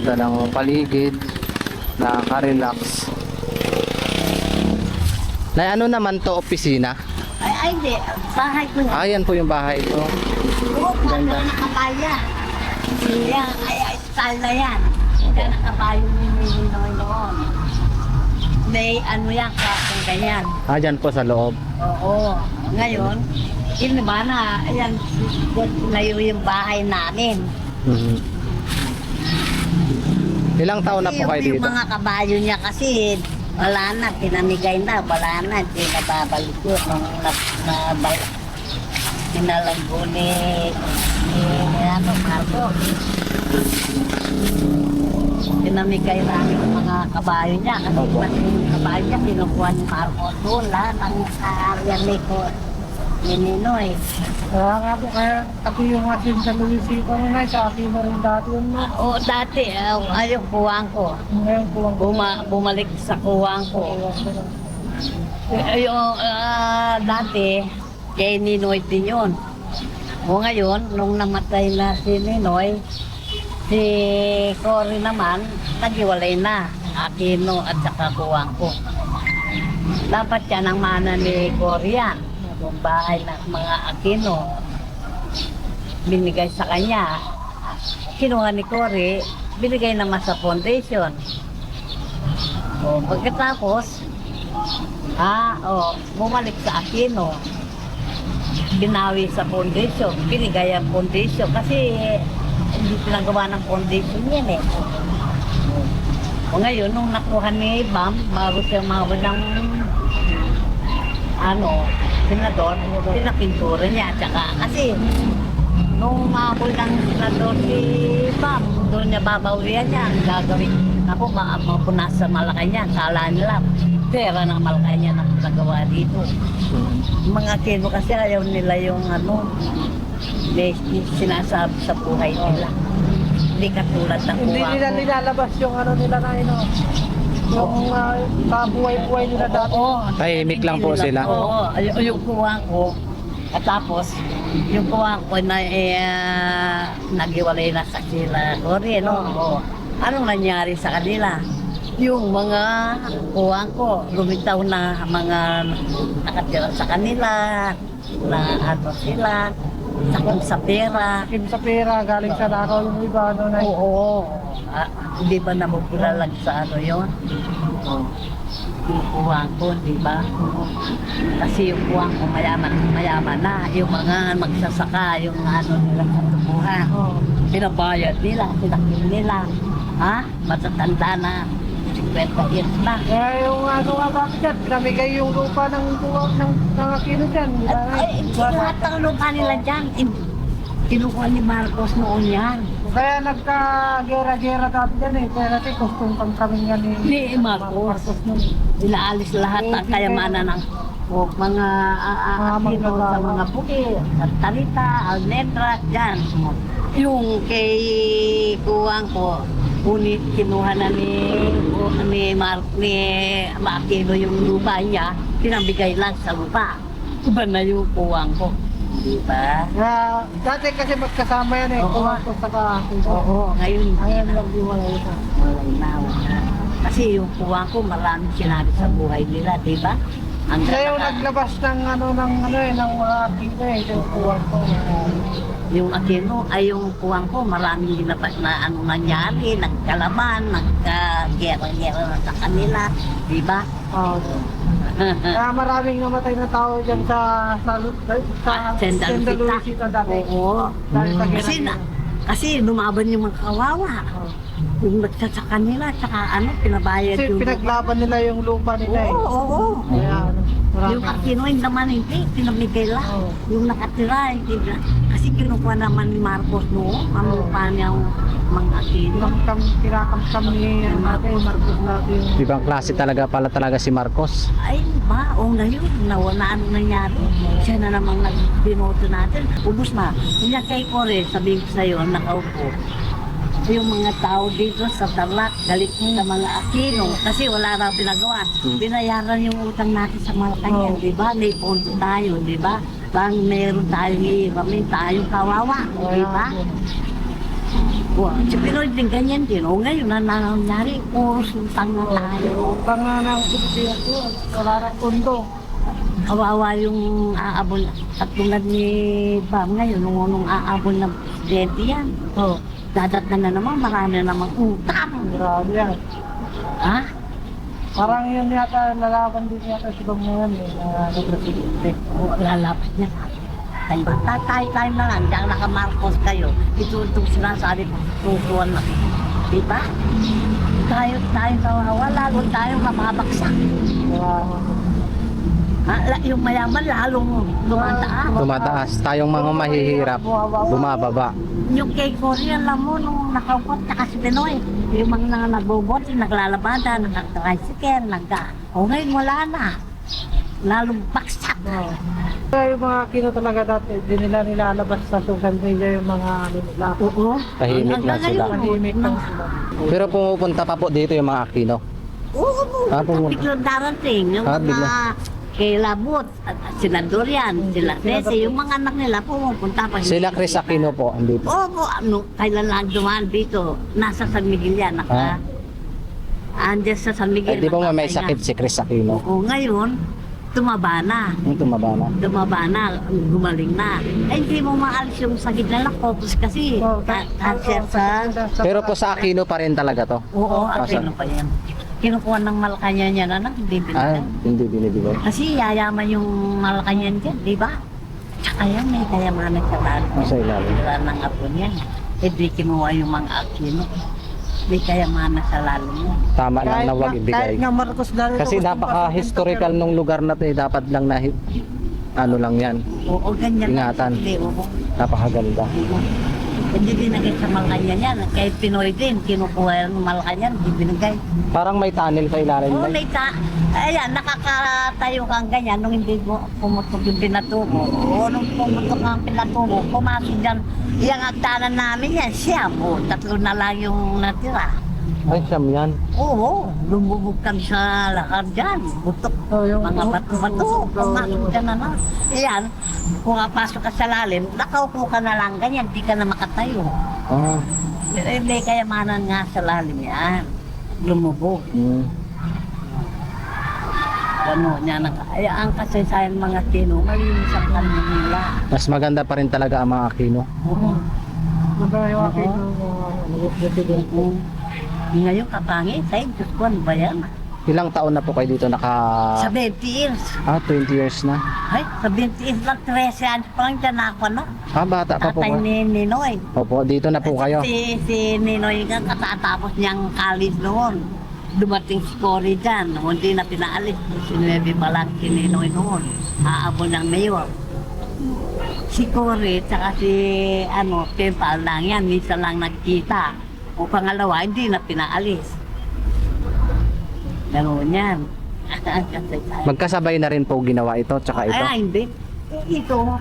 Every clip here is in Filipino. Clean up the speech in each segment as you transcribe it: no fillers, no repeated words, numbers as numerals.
Dalang paligid, nakaka-relax. Na ano naman to, opisina? Ay, hindi. Bahay ko yan. Yan po yung bahay ito. Oo, Ganda. na nakapaya. Yan, ay, style na yan. Kaya nakapayo ni Ninoy noon. May ano yan, kapong ganyan. Dyan po sa loob. Oo. Ngayon, yun ba na, ayan, layo yung bahay namin. Mhm. Ilang taon na po kayo Yung dito? mga kabayo niya kasi, wala na, pinamigay na, wala na, hindi na babalik yun. Nung pinalanggo ni ano, Marco. Pinamigay namin yung mga kabayo niya. Kasi pati yung kabayo niya, kinukuha ni Marco doon, lahat ang nasa-area ni Ninoy. Kaya nga po, kaya ako yung asin sa Luisito na sa akin na rin dati yun mo. Oo, dati, ayun, kuwang ko. Ngayon po ang Bumalik sa kuwang ko. Yung dati, kay Ninoy din yun. O ngayon, nung namatay na si Ninoy, si Cory naman, nagiwalay na. Aquino at saka kuwang ko. Dapat yan ang mana ni Cory yan. Yung bahay ng mga Aquino, binigay sa kanya. Kinuha ni Cory, binigay naman sa foundation. O, pagkatapos, bumalik sa Aquino. Binawi sa foundation, binigay ang foundation kasi hindi pinagawa ng foundation yan eh. O ngayon, nung nakuha ni Bam, bago siya mawala ng senador, pinapintura niya. Tsaka kasi nung mabol ng senador si Bam, doon niya babawian niya. Gagawin ako, mapunas sa Malacanang. Kala nila, pera ng Malacanang na nagawa dito. Mga kino kasi ayaw nila yung may sinasabi sa buhay nila. Hindi katulad ng hindi kuha nila ko. nilalabas yung nila na yung kabuhay-buhay nila dati. Oo. Tahimik lang po sila. Oo, yung kuha ko. At tapos, yung kuha ko na nagiwalay na sa sila. Sorry, no? Oo. Anong nangyari sa kanila? Yung mga kuha ko, lumitaw na mga nakatira sa kanila, na sila, sakong sa pera. Kim sa pera, galing sa lakaw yung iba. Oo. Hindi ba namupulalag sa yun? Yung kuwang ko, di ba? Kasi yung kuwang ko mayaman na. Yung mga magsasaka, yung nila sa tubuhan. Pinabayad nila, pinakil nila. Matatanda na. 50 years na. Kaya yung bakit dyan, pinamigay yung lupa ng Aquino dyan. Lahat ng lupa nila dyan, kinukuha ni Marcos noon yan. Kaya nagka-gera-gera dati dyan eh. Kaya natin kung kami yan Ni Marcos. Inaalis lahat ang kayamanan ng mga Aquino sa mga buki, Tarita, Alnetra, dyan. Yung kay kuwang ko, kinuha na ni Aquino yung lupa niya, pinabigay lang sa lupa. Iba na yung kuwang ko. Diba? Dati kasi magkasama yan eh. Oo. Kuha ko sa Aquino. Oo, ngayon hindi Ayan na. lang yung walay ito. Walay na. Kasi yung kuwang ko, maraming sinabi sa buhay nila, diba? Kaya yung naglabas ng ng mga Aquino eh. Yung kuha ko. Yung Aquino ay yung kuwang ko, maraming ginapas na nangyari, nagkalaban, nagka-gera-gera na sa kanila, diba? Kaya maraming namatay na tao dyan sa Senda Luisita dati. Oo. Dahil sa Kasi lumaban yung mga kawawa. Yung nagsasaka nila, tsaka pinabayad Kasi yung pinaglaban nila yung lupa nila eh. Oo. Kaya marami. Yung Aquino naman hindi, pinamigay lang. Oo. Yung nakatira, hindi na. Kasi kinukuha naman ni Marcos noon, ang lupa niya mga Aquino. Kinakamkam ni Marcos natin. Ibang klase talaga si Marcos. Ay, ba? O ngayon, nawala ano nangyari. Siya na namang nagbinoto natin. Ubus na. Kanya kay Cory, sabihin ko sa'yo, nakaupo. Yung mga tao dito sa Tarlac, galit sa mga Aquino kasi wala na pinagawa. Binayaran yung utang natin sa Malacanang, di ba? May pondo tayo, di ba? Bang meron tayong iiwamin, tayong kawawa, di ba? Si Pinoy din ganyan din. O ngayon na nangyari, puro sultang na tayo. Panganang siya ko, wala na kundo. Kawawa yung aabol. At tulad ni Bam ngayon, nung aabol na presidente yan. Oh, Dadat na naman, marami na namang utang. grabe yan. Ha? Parang yun yata, lalaban din yata si Bang ngayon eh, na presidente. O lalapit niya. Tayo na lang, diyan naka-Marcos kayo. Itutong sinasabi ko, tutuan na. Diba? Tayo kawawa, lalo tayo mapabaksak. Yung mayaman lalong lumataas. Tumataas. Tayong mga mahihirap, bumababa. Yung kay Korea, alam mo, nung nakawot, tsaka si Pinoy, yung mga nagbobot, naglalabada, nag-tricycle, o ngayon wala na. Lalong baksak. Kaya yung mga kino talaga dati, di nila nilalabas sa social media yung mga ano nila. Oo. Tahimik lang sila. Tahimik lang sila. Pero pumupunta pa po dito yung mga Aquino. Oo, pumunta. biglang darating. Yung bigla. mga kay Labot, at sila Dorian, sila Tese, yung mga anak nila pumupunta pa. Sila Chris Aquino po, hindi po. Oo, kailan lang dumaan dito, nasa San Miguel yan, andyan sa San Miguel. Di ba may nakapahinga. sakit si Chris Aquino? Oo, ngayon, tumaba na. Yung tumaba na. Tumaba na, gumaling na. Hindi mo maalis yung sakit na lakopos kasi cancer sa... Pero po sa Aquino pa rin talaga to. Oo, Asa? Aquino pa yan. Kinukuha ng Malacanang yan, anak, hindi binigay. Hindi binibigay. Kasi yayaman yung Malacanang dyan, di ba? Tsaka yan, may kayamanan sa talo. Sa ilalim. Wala ng apo niya. Hindi kinuha yung mga Aquino. May kayamanan sa lalo mo. Tama lang na huwag Kahit ibigay. nga Marcos dahil Kasi napaka-historical nung lugar na to eh. Dapat lang na ano lang yan. Oo, ganyan. Ingatan. Hindi, oo. Napakaganda. Hindi binigay sa Malacanang yan. Kahit Pinoy din, kinukuha ng Malacanang, hindi binigay. Parang may tunnel sa ilalim Oo, na. may ayan, nakakatayo kang ganyan nung hindi mo pumutok yung pinato mo. Oo, nung pumutok ang pinato mo, pumasok dyan. Yung agtanan namin yan, siyam. O, 3 na lang yung natira. Ay, siyam yan. Oo, lumubog kami sa lakar dyan. Butok. Oh, yung Mga bato-bato. Pumasok dyan na lang. Ayan, kung kapasok ka sa lalim, nakaupo ka na lang ganyan, di ka na makatayo. Ah. May kayamanan nga sa lalim yan. Lumubog. Ano niya ay ang kasaysayan mga Tino, malinis ang kanila nila. Mas maganda pa rin talaga ang mga Aquino. Oo. Maganda yung aking presidente. Ngayon kapangit, ay Diyos ko, ano ba yan? Ilang taon na po kayo dito naka... Sa 20 years. 20 years na. Ay, sa 20 years lang, 13 anos pa lang dyan ako, no? Bata pa po Tatay ba? ni Ninoy. Opo, dito na po kayo. Si Ninoy nga katatapos niyang college noon. Dumating si Cory dyan, hindi na pinaalis. Sinuwebe pa lang si Ninoy noon. Aabol ng mayor. Si Cory, tsaka si Pempa lang yan, minsan lang nagkita. O pangalawa, hindi na pinaalis. Ganoon yan. Magkasabay na rin po ginawa ito, tsaka ito. Ay, hindi. Ito.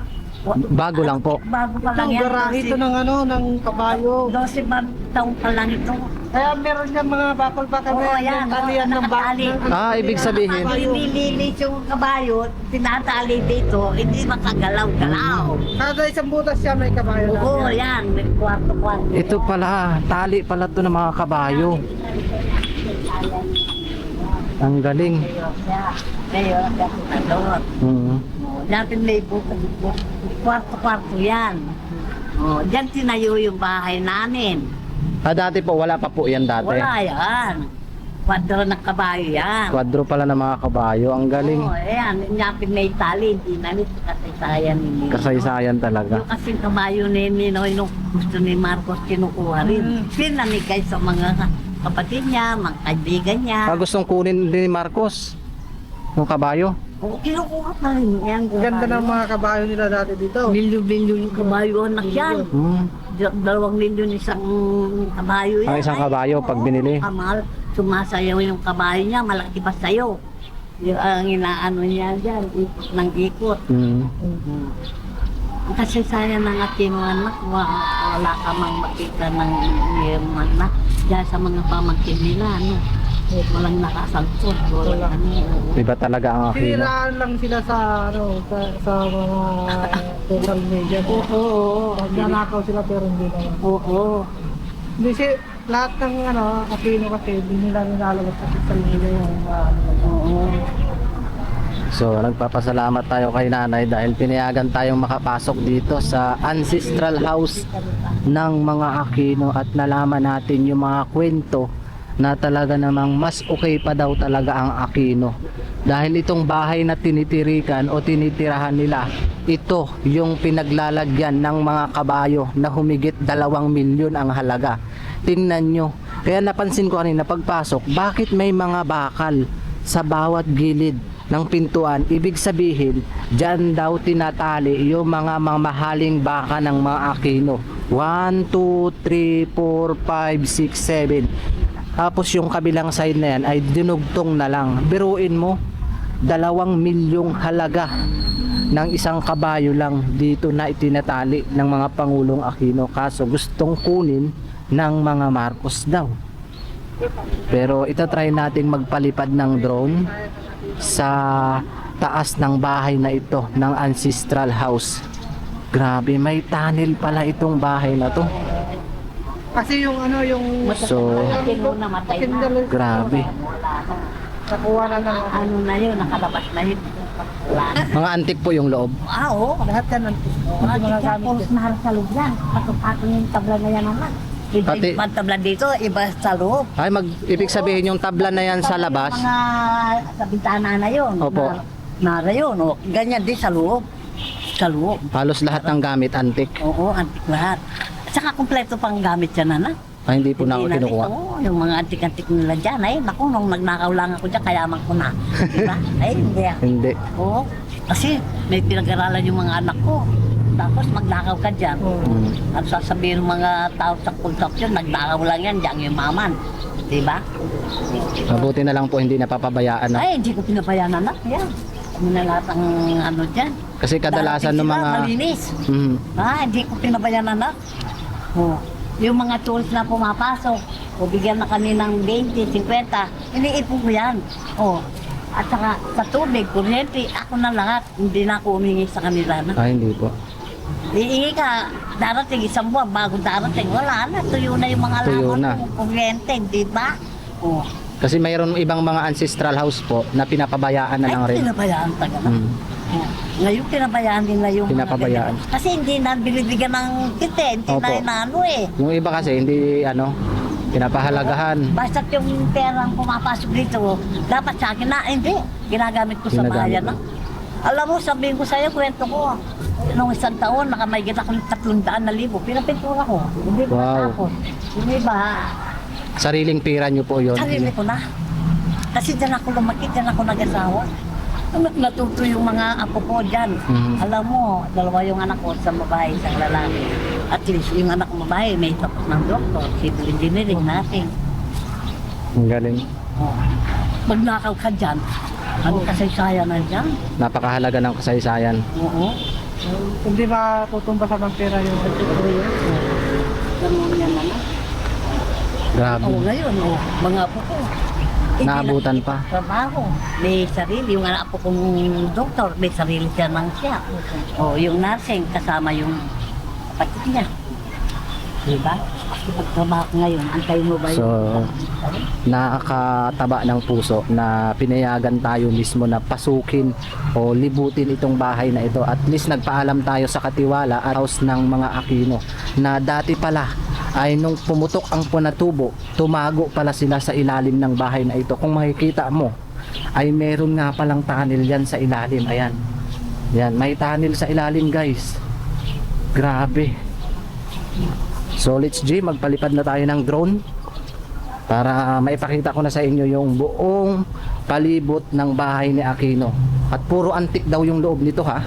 Bago lang po. Bago pa Ito, lang yan. garahe ito ng ng kabayo. 12 taong pa lang ito. Kaya meron niya mga bakol ba kami, Oo, yan. talian ng Nakatali. bakol. Ibig sabihin. Pag nilililit yung kabayo, tinatali dito, hindi makagalaw-galaw. Kada isang butas siya may kabayo lang. Oo, yan. May kwarto-kwarto. Ito pala, tali pala to ng mga kabayo. Ang galing. Mayor, senador. Dati may kwarto-kwarto yan. Oh, diyan tinayo yung bahay namin. Dati po, wala pa po yan dati. Wala yan. Kwadro ng kabayo yan. Kwadro pala ng mga kabayo. Ang galing. Oo, ayan. Nyapin may tali. Hindi na nito kasaysayan ni Kasaysayan talaga. Yung kasing kabayo ni Ninoy nung gusto ni Marcos kinukuha rin. Pinamigay sa mga kapatid niya, mga kaibigan niya. Gustong kunin din ni Marcos yung kabayo. Oo, kinukuha pa rin yan. Ganda ng mga kabayo nila dati dito. Milyo-milyo yung kabayo anak yan. 2 milyon isang kabayo yan. Isang kabayo pag binili. Kamal, sumasayaw yung kabayo niya, malaki pa sayo. Yung ang inaano niya dyan, ikot ng ikot. Kasi sayang ng ating mga anak, wala ka mang makita ng iyong anak. Diyan sa mga pamangkin nila, walang nakasangkot. Walang Iba talaga ang Aquino. Siniraan lang sila sa sa mga social media. Oo. Nagnanakaw sila pero hindi naman. Oo. Hindi si lahat ng Aquino kasi hindi nila nilalabas sa social media yung Oo. So nagpapasalamat tayo kay nanay dahil pinayagan tayong makapasok dito sa ancestral house ng mga Aquino at nalaman natin yung mga kwento na talaga namang mas okay pa daw talaga ang Aquino. Dahil itong bahay na tinitirikan o tinitirahan nila, ito yung pinaglalagyan ng mga kabayo na humigit 2 milyon ang halaga. Tingnan nyo. Kaya napansin ko kanina pagpasok, bakit may mga bakal sa bawat gilid ng pintuan? Ibig sabihin, dyan daw tinatali yung mga mamahaling baka ng mga Aquino. 1, 2, 3, 4, 5, 6, 7. Tapos yung kabilang side na yan ay dinugtong na lang. Biruin mo, 2 milyong halaga ng isang kabayo lang dito na itinatali ng mga Pangulong Aquino. Kaso gustong kunin ng mga Marcos daw. Pero itatry natin magpalipad ng drone sa taas ng bahay na ito ng ancestral house. Grabe, may tunnel pala itong bahay na to. kasi yung So, Namatay na. grabe. nakuha na ng Ano na yun, nakalabas na yun. Wala na. Mga antik po yung loob. Oo. lahat yan ng Mga mga gamit pulos yan. na harap sa loob yan. Patong-patong yung tabla na yan naman. Pati- Iba tabla dito, iba sa loob. Ay, ibig sabihin yung tabla na yan sa labas. Mga sa bintana na yun. Opo. Nara yun. O, ganyan din sa loob. Sa loob. Halos lahat ng gamit antik. Oo, antik lahat. At saka kompleto pang gamit yan, anak. Ay, hindi po na ako kinukuha. Oo, yung mga antik-antik nila dyan. Ay, naku, nung nagnakaw lang ako dyan, kayaman ko na. Diba? Ay, hindi. Hindi. Oo. Kasi may pinag-aralan yung mga anak ko. Tapos magnakaw ka dyan. Mm. At sasabihin ng mga tao sa construction, nagnakaw lang yan, dyan yung maman. Diba? Mabuti na lang po hindi napapabayaan na. Ay, hindi ko pinabayaan anak. Yan. Ano na lahat ang ano dyan. Kasi kadalasan ng Darating sila, mga malinis. Mm. Hindi ko pinabayaan anak. Oh. Yung mga tools na pumapasok, o bigyan na kami ng 20, 50, iniipon ko yan. Oh. At saka sa tubig, kuryente, ako na lahat. Hindi na ako humingi sa kanila na. Ay, hindi po. Iingi ka, darating isang buwan, bago darating, wala na, tuyo na yung mga Tuyo laman na. ng kuryente, di ba? Oh. Kasi mayroon ibang mga ancestral house po na pinapabayaan na lang Ay, rin. pinabayaan taga na. Mm. Oh. Ngayon, pinabayaan nila yung Pinapabayaan. mga ganyan. Kasi hindi na binibigyan ng kite, hindi Opo. na inaano eh. Yung iba kasi hindi pinapahalagahan. Basta yung perang pumapasok dito, dapat sa akin na, hindi. Ginagamit ko sa Ginagamit bayan mo. na. Alam mo, sabihin ko sa'yo, kwento ko. Nung isang taon, nakamahigit akong 300,000. Pinapintura ko. Hindi ko Wow. natapos. Yung iba, Sariling pira nyo po yun. sarili ko na. Kasi dyan ako lumaki, dyan ako nag-asawa. Nung natuto yung mga apo ko dyan. Mhm. Alam mo, 2 yung anak ko, sa babae, isang lalaki. At least yung anak ko babae, may tapos ng doktor, civil engineering natin. Ang galing. Oh. Magnakaw ka dyan, ano kasaysayan na dyan? Napakahalaga ng kasaysayan. Oo. Hindi ba tutumba sa mga pera yung Ganun yan naman. Grabe. Oo, ngayon, mga apo ko. Naabutan pa. Trabaho. May sarili. Yung anak po kong doktor, may sarili siya ng siya. O, yung nursing, kasama yung kapatid niya. Diba? Kasi pagtrabaho ko ngayon, antayin mo ba So, yun? nakakataba ng puso na pinayagan tayo mismo na pasukin o libutin itong bahay na ito. At least nagpaalam tayo sa katiwala at house ng mga Aquino na dati pala ay nung pumutok ang Punatubo, tumago pala sila sa ilalim ng bahay na ito. Kung makikita mo, ay meron nga palang tunnel yan sa ilalim. Ayan. Yan, may tunnel sa ilalim, guys. Grabe. So let's G, magpalipad na tayo ng drone para maipakita ko na sa inyo yung buong palibot ng bahay ni Aquino. At puro antik daw yung loob nito ha.